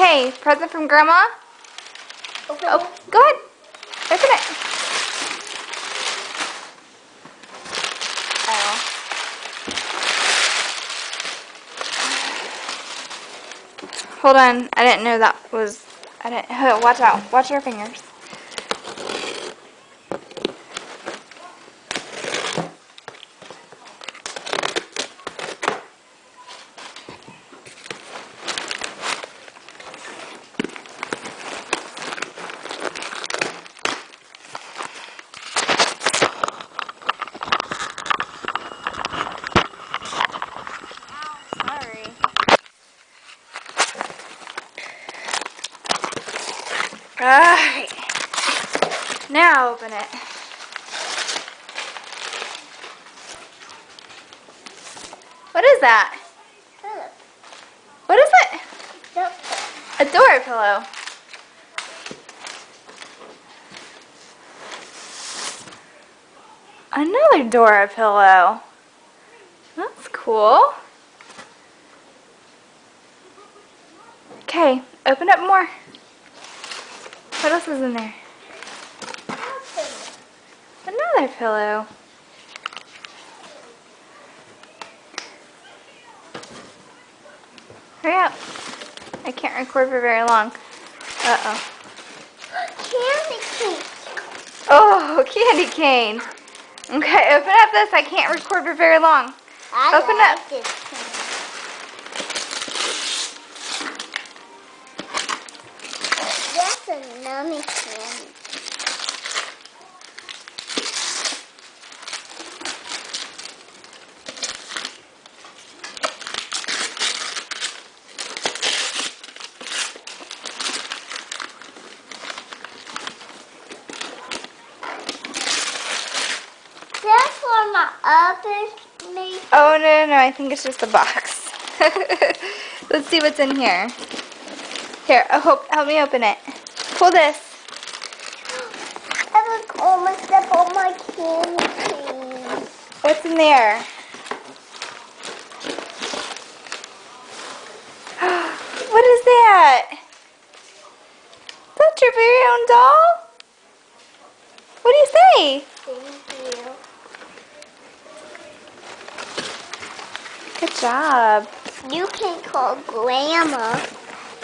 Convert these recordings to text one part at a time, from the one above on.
Okay, present from Grandma. Open Oh, it. go ahead. Open it. Oh. Hold on. I didn't know that was... I didn't... Oh, watch out. Watch your fingers. Sorry. Alright. Now open it. What is that? Philip. What is it? Yep. A door pillow. Another Dora pillow. That's cool. Okay, open up more. What else is in there? Another pillow. Hurry up. I can't record for very long. Uh-oh. Candy cane. Oh, candy cane. Okay, open up this. I can't record for very long. Open like up. This candy. That's a nummy candy. That's for my oven, maybe. Oh, no, I think it's just a box. Let's see what's in here. Here, help me open it. Pull this. I was almost up on my candy cane. What's in there? What is that? That's your very own doll? What do you say? Thank you. Good job. You can call Grandma.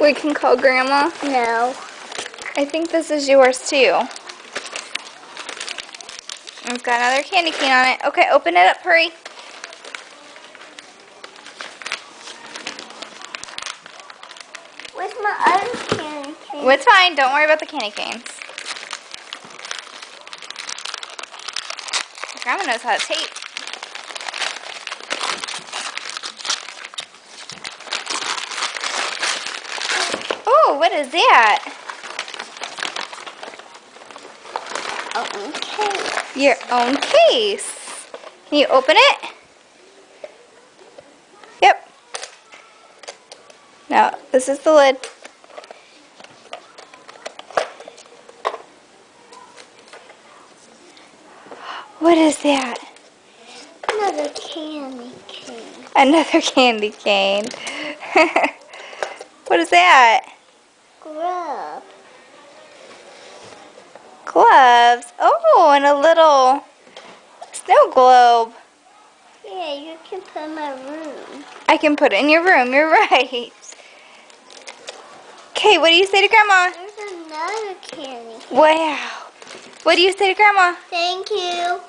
We can call Grandma. No. I think this is yours too. It's got another candy cane on it. Okay, open it up, hurry. Where's my other candy cane? It's fine. Don't worry about the candy canes. Grandma knows how to tape. Oh, what is that? Okay. Your own case. Can you open it? Yep. Now, this is the lid. What is that? Another candy cane. Another candy cane. What is that? Grub. Gloves. Oh, and a little snow globe. Yeah, you can put in my room. I can put it in your room. You're right. Okay, what do you say to Grandma? There's another candy cane. Wow. What do you say to Grandma? Thank you.